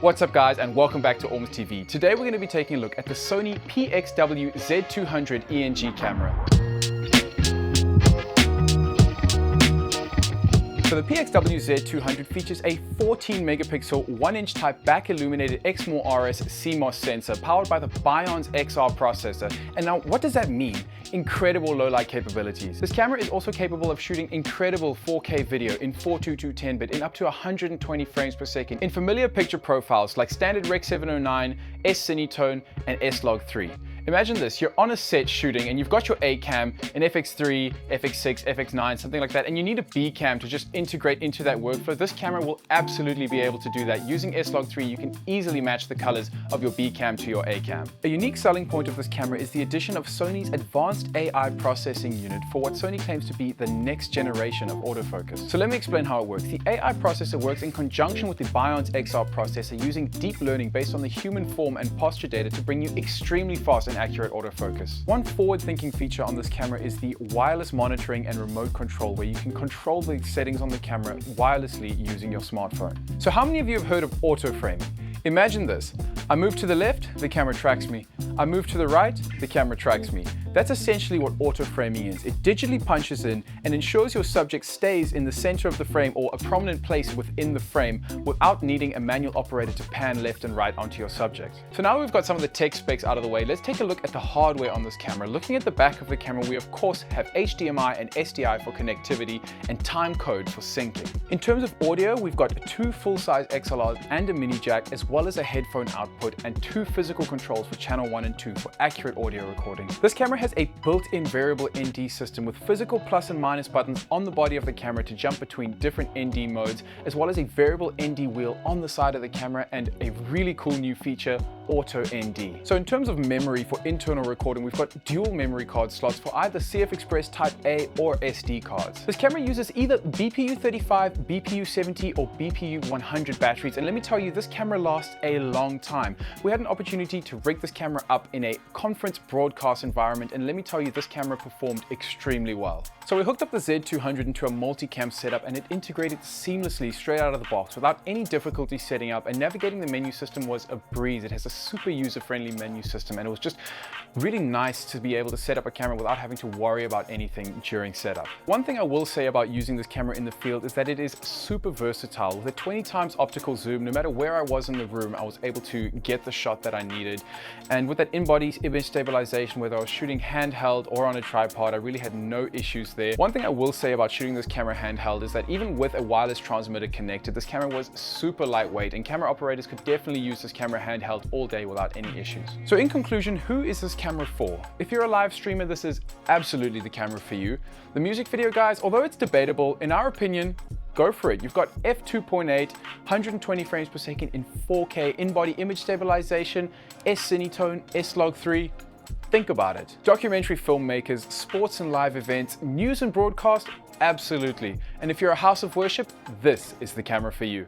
What's up guys, and welcome back to OrmsTV. Today we're going to be taking a look at the Sony PXW-Z200 ENG camera. So the PXW-Z200 features a 14 megapixel 1-inch type back illuminated Exmor-RS CMOS sensor powered by the Bionz XR processor. And now what does that mean? Incredible low light capabilities. This camera is also capable of shooting incredible 4K video in 422 10-bit in up to 120 frames per second in familiar picture profiles like standard Rec 709, S-Cinetone, and S-Log3. Imagine this, you're on a set shooting and you've got your A cam, an FX3, FX6, FX9, something like that, and you need a B cam to just integrate into that workflow. This camera will absolutely be able to do that. Using S-Log3, you can easily match the colors of your B cam to your A cam. A unique selling point of this camera is the addition of Sony's advanced AI processing unit for what Sony claims to be the next generation of autofocus. So let me explain how it works. The AI processor works in conjunction with the Bionz XR processor using deep learning based on the human form and posture data to bring you extremely fast and accurate autofocus. One forward-thinking feature on this camera is the wireless monitoring and remote control, where you can control the settings on the camera wirelessly using your smartphone. So how many of you have heard of auto framing? Imagine this. I move to the left, the camera tracks me. I move to the right, the camera tracks me. That's essentially what auto framing is. It digitally punches in and ensures your subject stays in the center of the frame or a prominent place within the frame without needing a manual operator to pan left and right onto your subject. So now we've got some of the tech specs out of the way, let's take a look at the hardware on this camera. Looking at the back of the camera, we of course have HDMI and SDI for connectivity and time code for syncing. In terms of audio, we've got two full-size XLRs and a mini jack, as well as a headphone output and two physical controls for channel 1 and 2 for accurate audio recording. This camera has a built-in variable ND system with physical plus and minus buttons on the body of the camera to jump between different ND modes, as well as a variable ND wheel on the side of the camera and a really cool new feature, Auto ND. So in terms of memory for internal recording, we've got dual memory card slots for either CF Express Type A or SD cards. This camera uses either BPU35, BPU70 or BPU100 batteries, and let me tell you, this camera lasts a long time. We had an opportunity to rig this camera up in a conference broadcast environment, and let me tell you, this camera performed extremely well. So we hooked up the Z200 into a multi-cam setup and it integrated seamlessly straight out of the box without any difficulty setting up, and navigating the menu system was a breeze. It has a super user-friendly menu system, and it was just really nice to be able to set up a camera without having to worry about anything during setup. One thing I will say about using this camera in the field is that it is super versatile. With a 20 times optical zoom, no matter where I was in the room, I was able to get the shot that I needed. And with that in-body image stabilization, whether I was shooting handheld or on a tripod, I really had no issues there. One thing I will say about shooting this camera handheld is that even with a wireless transmitter connected, this camera was super lightweight, and camera operators could definitely use this camera handheld all day without any issues. So in conclusion, who is this camera for? If you're a live streamer, this is absolutely the camera for you. The music video guys, although it's debatable, in our opinion, go for it. You've got f2.8, 120 frames per second in 4K, in-body image stabilization, S-Cinetone, S-Log3. Think about it. Documentary filmmakers, sports and live events, news and broadcast, absolutely. And if you're a house of worship, this is the camera for you.